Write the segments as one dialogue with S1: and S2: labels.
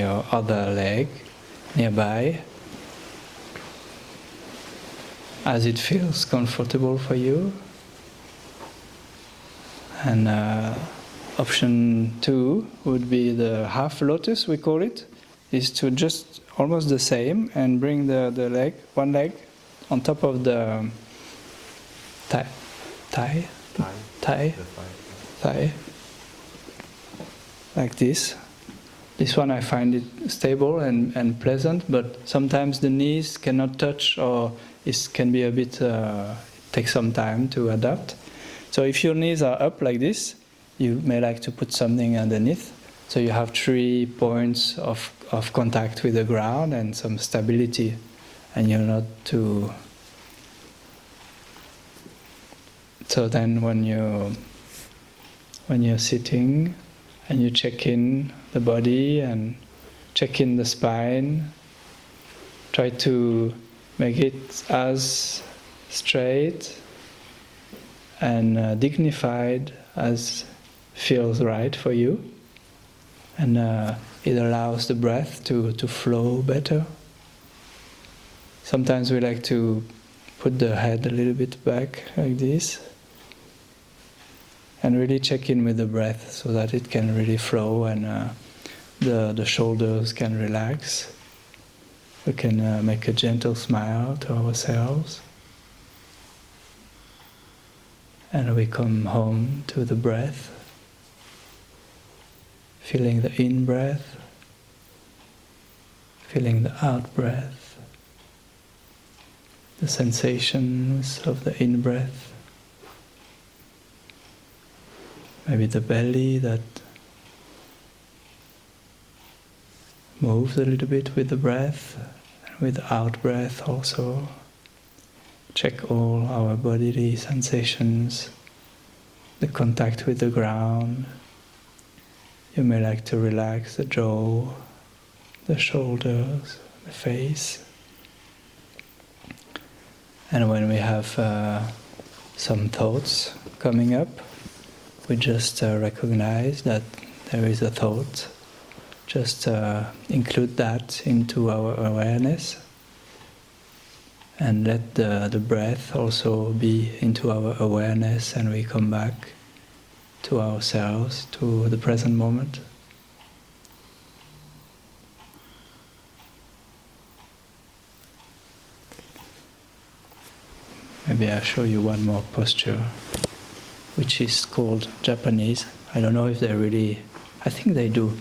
S1: your other leg nearby, as it feels comfortable for you. And option 2 would be the half lotus, we call it, is to just almost the same and bring the leg, one leg, on top of the thigh, like this. This one I find it stable and pleasant, but sometimes the knees cannot touch, or it can be a bit, take some time to adapt. So if your knees are up like this, you may like to put something underneath. So you have 3 points of contact with the ground and some stability, and you're not too... So then when you're sitting and you check in the body and check in the spine, try to make it as straight and dignified as feels right for you. And it allows the breath to flow better. Sometimes we like to put the head a little bit back like this and really check in with the breath so that it can really flow and the shoulders can relax. We can make a gentle smile to ourselves. And we come home to the breath, feeling the in-breath, feeling the out-breath, the sensations of the in-breath, maybe the belly that moves a little bit with the breath, and with the out-breath also. Check all our bodily sensations, the contact with the ground. You may like to relax the jaw, the shoulders, the face. And when we have some thoughts coming up, we just recognize that there is a thought. Just include that into our awareness. And let the breath also be into our awareness, and we come back to ourselves, to the present moment. Maybe I'll show you one more posture, which is called Japanese. I don't know if they really, I think they do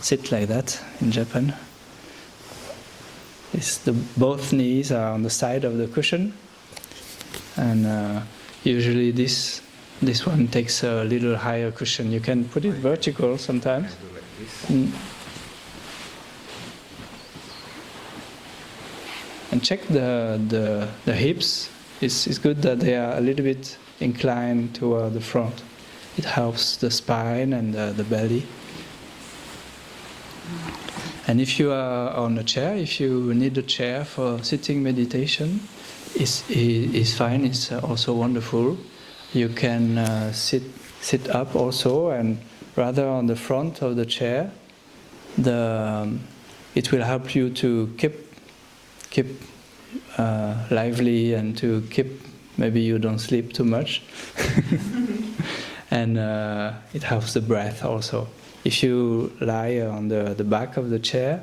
S1: sit like that in Japan. Both knees are on the side of the cushion, and usually this one takes a little higher cushion. You can put it vertical sometimes. And check the hips. It's good that they are a little bit inclined toward the front. It helps the spine and the belly. And if you are on a chair, if you need a chair for sitting meditation, is fine. It's also wonderful. You can sit up also, and rather on the front of the chair, it will help you to keep lively and to keep, maybe you don't sleep too much. And it helps the breath also. If you lie on the back of the chair,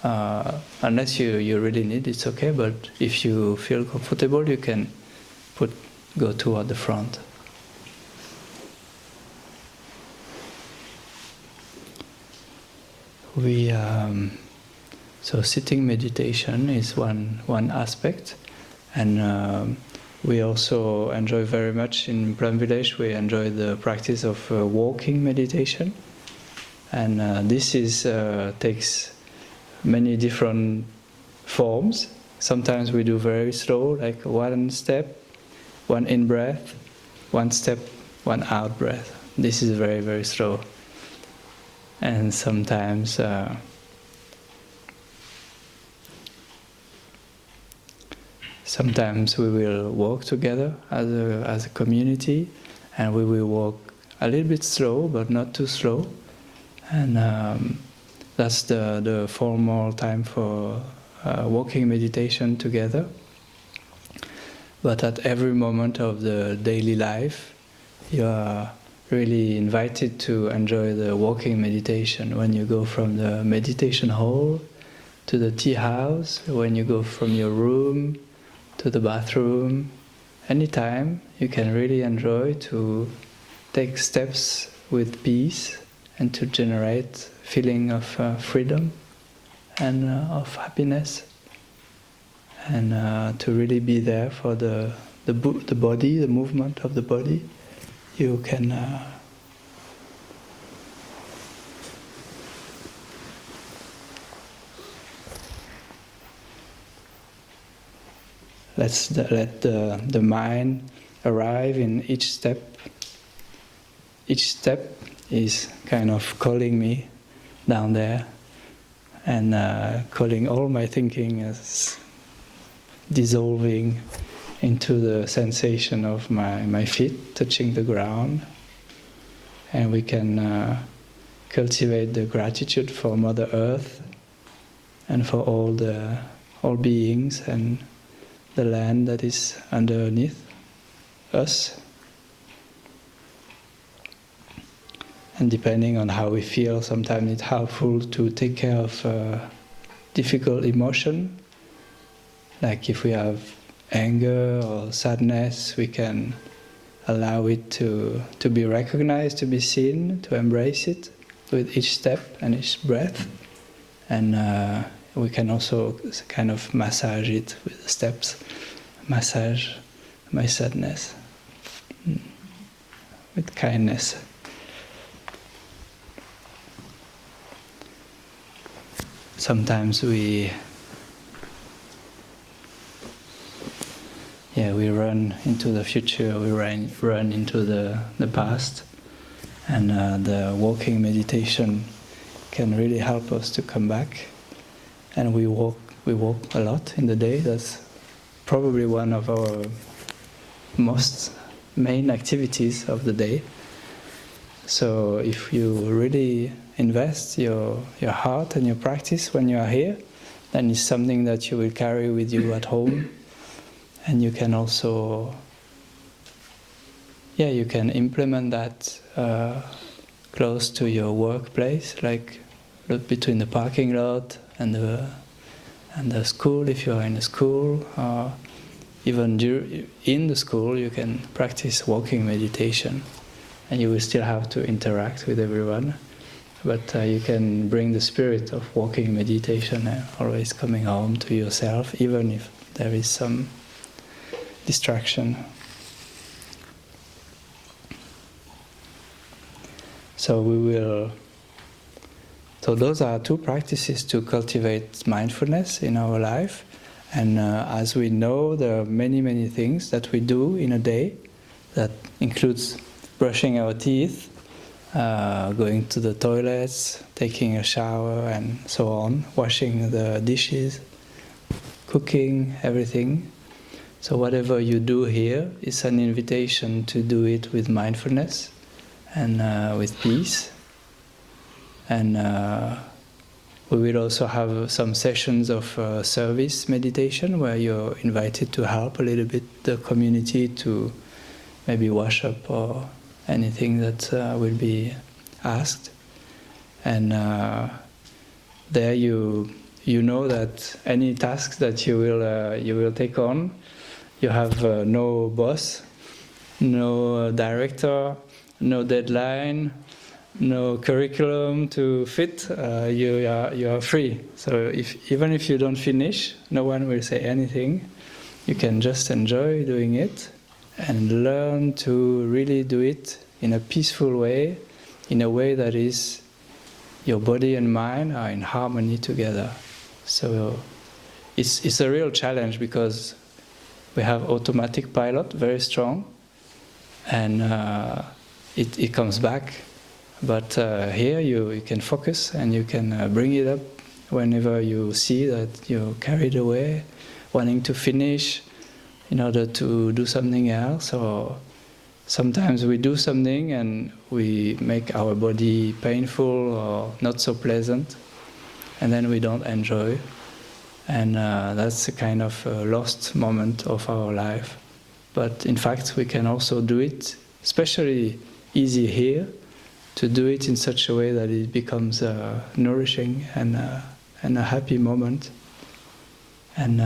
S1: unless you really need, it's okay, but if you feel comfortable, you can go toward the front. So sitting meditation is one aspect, and we also enjoy very much in Plum Village. We enjoy the practice of walking meditation, and this takes many different forms. Sometimes we do very slow, like one step, one in breath, one step, one out breath. This is very, very slow. And sometimes we will walk together as a community, and we will walk a little bit slow, but not too slow. And that's the formal time for walking meditation together. But at every moment of the daily life, you are really invited to enjoy the walking meditation. When you go from the meditation hall to the tea house, when you go from your room to the bathroom, anytime you can really enjoy to take steps with peace and to generate feeling of freedom and of happiness, and to really be there for the body, the movement of the body. You can let the mind arrive in each step. Each step is kind of calling me down there and calling all my thinking as dissolving into the sensation of my feet touching the ground. And we can cultivate the gratitude for Mother Earth and for all beings and the land that is underneath us. And depending on how we feel, sometimes it's helpful to take care of difficult emotion. Like if we have anger or sadness, we can allow it to be recognized, to be seen, to embrace it with each step and each breath. And we can also kind of massage it with the steps. Massage my sadness with kindness. Sometimes we run into the future, we run into the past, and the walking meditation can really help us to come back. And we walk a lot in the day. That's probably one of our most main activities of the day. So if you really invest your heart and your practice when you are here, then it's something that you will carry with you at home. And you can also, you can implement that close to your workplace, like between the parking lot and the school, if you are in a school, or even in the school you can practice walking meditation, and you will still have to interact with everyone, but you can bring the spirit of walking meditation always coming home to yourself, even if there is some distraction. So those are two practices to cultivate mindfulness in our life. And as we know, there are many things that we do in a day that includes brushing our teeth, going to the toilets, taking a shower, and so on, washing the dishes, cooking, everything. So whatever you do here is an invitation to do it with mindfulness and with peace. And we will also have some sessions of service meditation where you're invited to help a little bit the community to maybe wash up or anything that will be asked. And there you know that any tasks that you will take on, you have no boss, no director, no deadline, no curriculum to fit. You are free. So even if you don't finish, no one will say anything. You can just enjoy doing it and learn to really do it in a peaceful way, in a way that is your body and mind are in harmony together. So it's a real challenge because we have automatic pilot, very strong, and it comes back. But here you can focus and you can bring it up whenever you see that you're carried away, wanting to finish in order to do something else. Or sometimes we do something and we make our body painful or not so pleasant. and then we don't enjoy. And that's a kind of lost moment of our life. But in fact, we can also do it, especially easy here, to do it in such a way that it becomes nourishing and a happy moment. And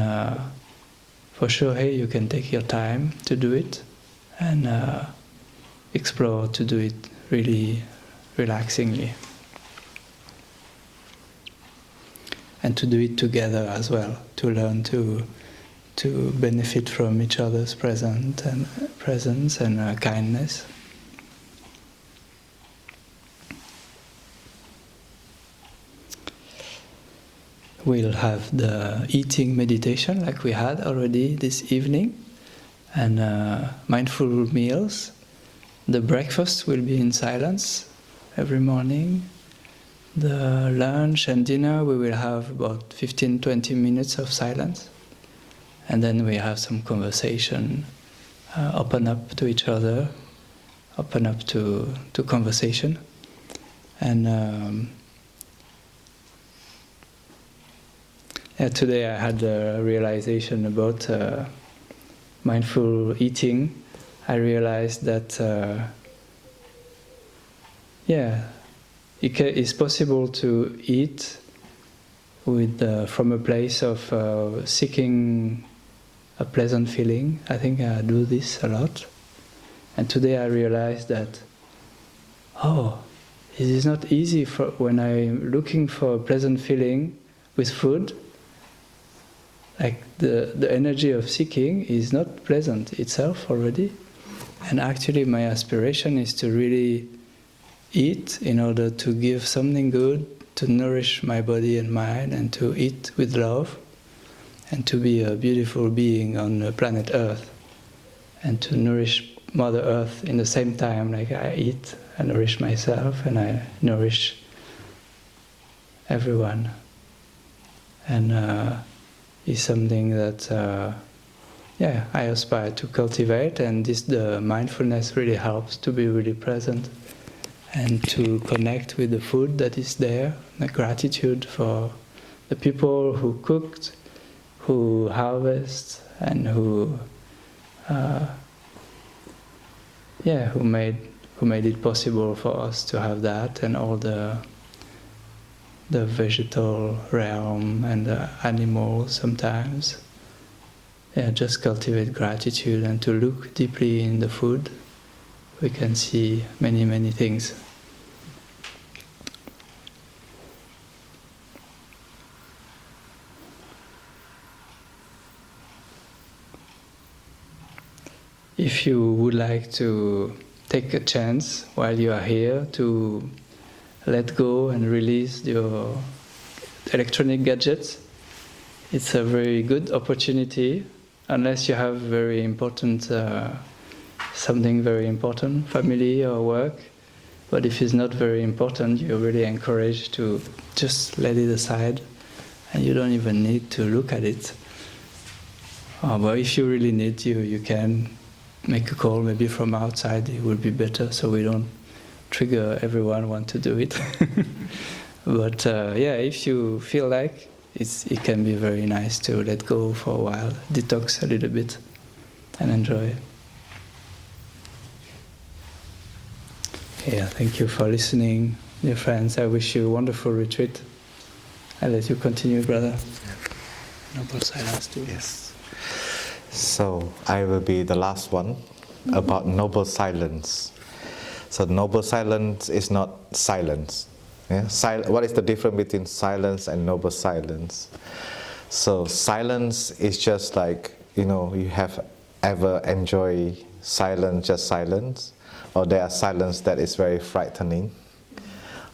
S1: for sure, hey, you can take your time to do it and explore to do it really relaxingly. And to do it together as well, to learn to benefit from each other's presence and kindness. We'll have the eating meditation like we had already this evening, and mindful meals. The breakfast will be in silence every morning. The lunch and dinner we will have about 15-20 minutes of silence, and then we have some conversation, open up to each other, open up to conversation. And today I had a realization about mindful eating. I realized that it's possible to eat with from a place of seeking a pleasant feeling. I think I do this a lot. And today I realized that, it is not easy when I'm looking for a pleasant feeling with food. Like the energy of seeking is not pleasant itself already. And actually my aspiration is to really eat in order to give something good, to nourish my body and mind, and to eat with love, and to be a beautiful being on planet Earth, and to nourish Mother Earth in the same time. Like I eat, I nourish myself, and I nourish everyone. And is something that I aspire to cultivate, and the mindfulness really helps to be really present and to connect with the food that is there, the gratitude for the people who cooked, who harvest, and who made it possible for us to have that, and all the vegetal realm and the animals sometimes. Just cultivate gratitude, and to look deeply in the food, we can see many, many things. If you would like to take a chance while you are here to let go and release your electronic gadgets, it's a very good opportunity, unless you have very important, something very important, family or work. But if it's not very important, you're really encouraged to just let it aside, and you don't even need to look at it. But if you really need to, you can make a call maybe from outside. It would be better, so we don't trigger everyone want to do it. But if you feel like it can be very nice to let go for a while, detox a little bit, and enjoy. Thank you for listening, dear friends. I wish you a wonderful retreat. I'll let you continue, brother. Noble silence too.
S2: Yes. So I will be the last one about noble silence. So noble silence is not silence. What is the difference between silence and noble silence? So silence is just like, you have ever enjoyed silence, just silence, or there are silence that is very frightening,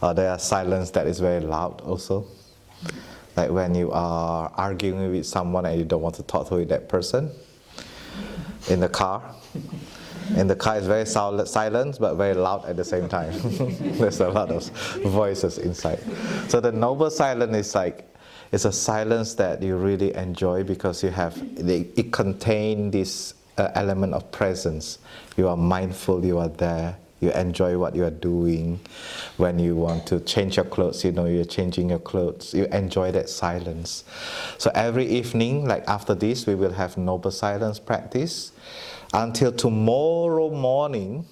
S2: or there are silence that is very loud also. Like when you are arguing with someone and you don't want to talk to that person in the car. In the car is very silent but very loud at the same time. There's a lot of voices inside. So the noble silence is it's a silence that you really enjoy because it contains this element of presence. You are mindful, you are there, You enjoy what you are doing. When you want to change your clothes, you're changing your clothes. You enjoy that silence. So every evening, like after this, we will have noble silence practice. Until tomorrow morning,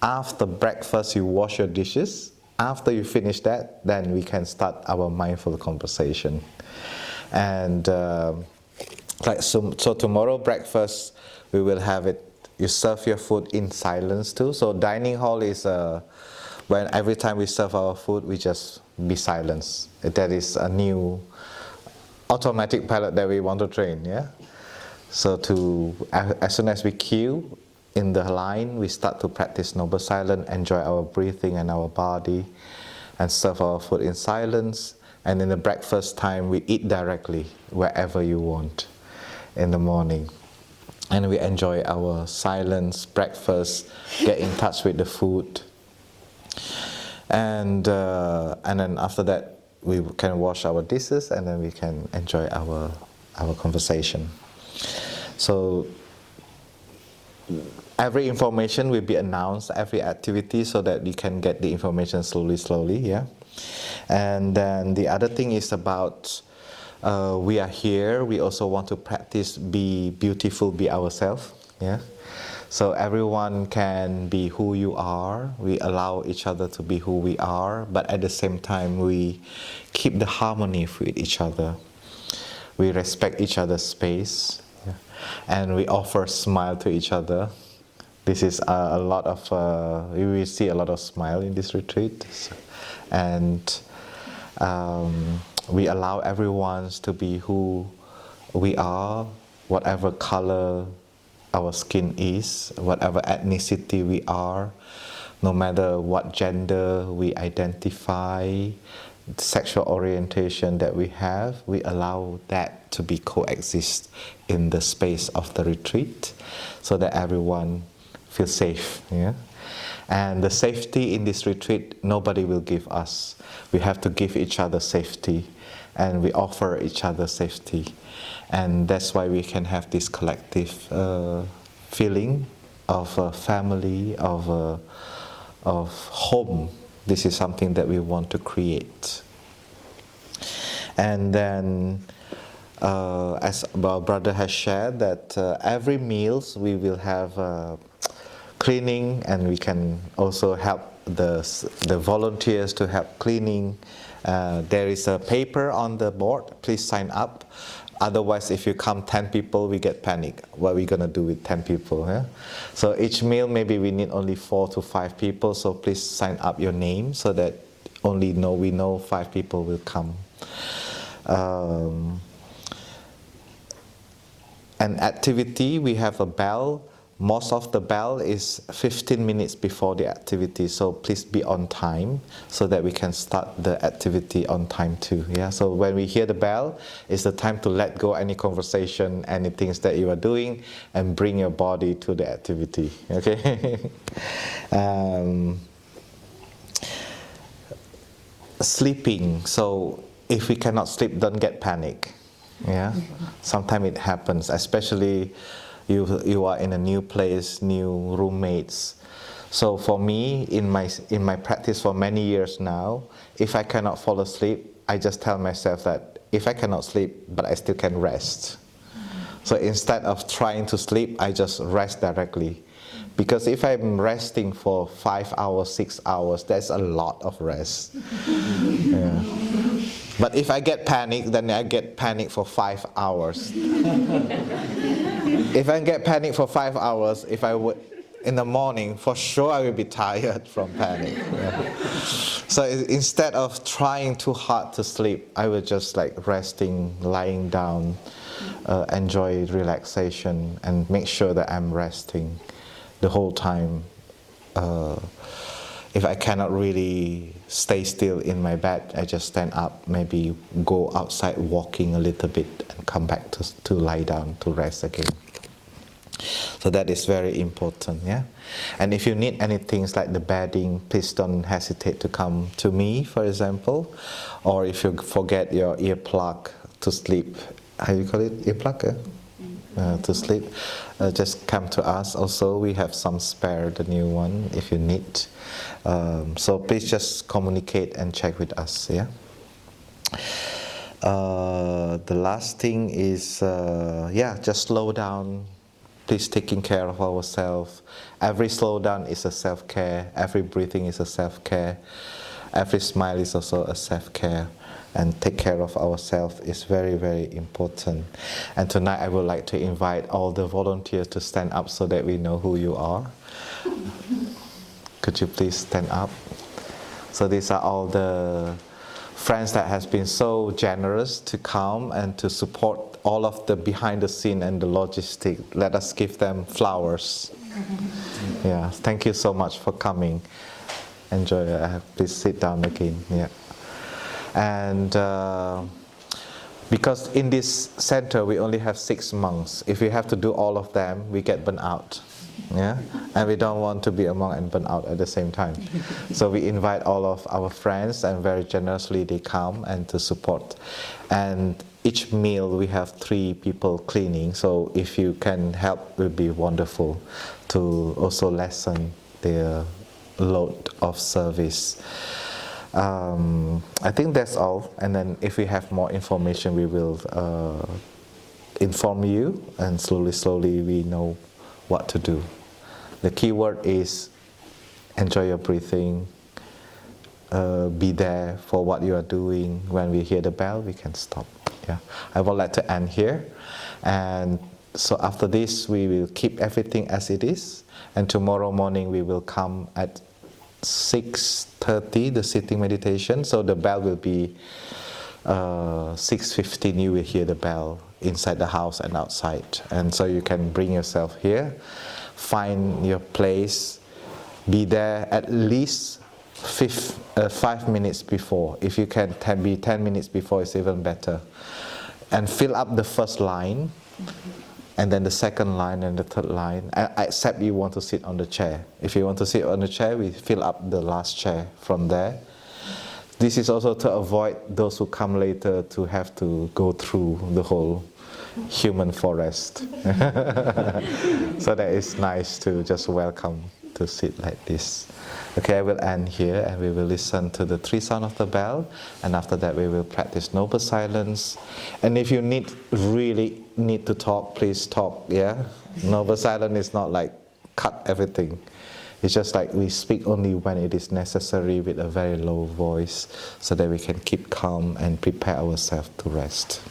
S2: after breakfast, you wash your dishes. After you finish that, then we can start our mindful conversation. And so tomorrow breakfast, we will have it. You serve your food in silence too. So dining hall is when every time we serve our food, we just be silent. That is a new automatic pilot that we want to train. Yeah. So as soon as we queue in the line, we start to practice noble silence, enjoy our breathing and our body, and serve our food in silence. And in the breakfast time, we eat directly wherever you want in the morning. And we enjoy our silence, breakfast, get in touch with the food. And then after that, we can wash our dishes and then we can enjoy our conversation. So every information will be announced, every activity, so that you can get the information slowly, yeah? And then the other thing is about we are here, we also want to practice be beautiful, be ourselves. Yeah? So everyone can be who you are, we allow each other to be who we are, but at the same time we keep the harmony with each other. We respect each other's space, yeah? And we offer smile to each other. This is a lot of, we will see a lot of smile in this retreat. And we allow everyone to be who we are, whatever color our skin is, whatever ethnicity we are, no matter what gender we identify, sexual orientation that we have, we allow that to be coexist in the space of the retreat so that everyone feels safe. Yeah? And the safety in this retreat, nobody will give us. We have to give each other safety, and we offer each other safety. And that's why we can have this collective feeling of family, of home. This is something that we want to create. And then, as our brother has shared, that every meals we will have cleaning, and we can also help the volunteers to help cleaning. There is a paper on the board, please sign up. Otherwise, if you come 10 people, we get panic. What are we going to do with 10 people? Yeah? So each meal, maybe we need only 4 to 5 people, so please sign up your name so that we know 5 people will come. An activity, we have a bell. Most of the bell is 15 minutes before the activity, so please be on time so that we can start the activity on time too. Yeah. So when we hear the bell, it's the time to let go any conversation, any things that you are doing, and bring your body to the activity. Okay. Sleeping. So if we cannot sleep, don't get panic. Yeah. Sometimes it happens, especially you are in a new place, new roommates. So for me, in my practice for many years now, if I cannot fall asleep, I just tell myself that if I cannot sleep, but I still can rest. So instead of trying to sleep, I just rest directly. Because if I'm resting for 5 hours, 6 hours, that's a lot of rest. Yeah. But if I get panic, then I get panic for 5 hours. If I get panic for 5 hours, if I would, in the morning, for sure I will be tired from panic. Yeah. So instead of trying too hard to sleep, I will just like resting, lying down, enjoy relaxation, and make sure that I'm resting the whole time. If I cannot really stay still in my bed, I just stand up, maybe go outside walking a little bit and come back to lie down, to rest again. So that is very important, yeah? And if you need anything like the bedding, please don't hesitate to come to me, for example. Or if you forget your earplug to sleep, how do you call it, earplug? to sleep, just come to us. Also, we have some spare, the new one, if you need. So please just communicate and check with us. Yeah. The last thing is, just slow down. Please taking care of ourselves. Every slow down is a self-care. Every breathing is a self-care. Every smile is also a self-care. And take care of ourselves is very, very important. And tonight I would like to invite all the volunteers to stand up so that we know who you are. Could you please stand up? So these are all the friends that has been so generous to come and to support all of the behind the scene and the logistic. Let us give them flowers. Yeah, thank you so much for coming. Enjoy. Please sit down again. Yeah. And because in this center we only have 6 monks. If we have to do all of them, we get burnt out. Yeah, and we don't want to be a monk and burn out at the same time. So we invite all of our friends, and very generously they come and to support. And each meal we have 3 people cleaning. So if you can help, it would be wonderful to also lessen their load of service. I think that's all. And then if we have more information, we will inform you, and slowly we know what to do. The key word is enjoy your breathing, be there for what you are doing. When we hear the bell, we can stop. Yeah, I would like to end here. And so after this, we will keep everything as it is. And tomorrow morning, we will come at 6:30, the sitting meditation. So the bell will be 6:15, you will hear the bell inside the house and outside. And so you can bring yourself here, find your place, be there at least 5 minutes before. If you can be 10 minutes before, it's even better. And fill up the first line, and then the second line and the third line, except you want to sit on the chair. If you want to sit on the chair, we fill up the last chair from there. This is also to avoid those who come later to have to go through the whole human forest. So that is nice to just welcome to sit like this. Okay, I will end here, and we will listen to the 3 sounds of the bell, and after that we will practice noble silence. And if you really need to talk, please talk. Yeah, noble silence is not like cut everything. It's just like we speak only when it is necessary with a very low voice, so that we can keep calm and prepare ourselves to rest.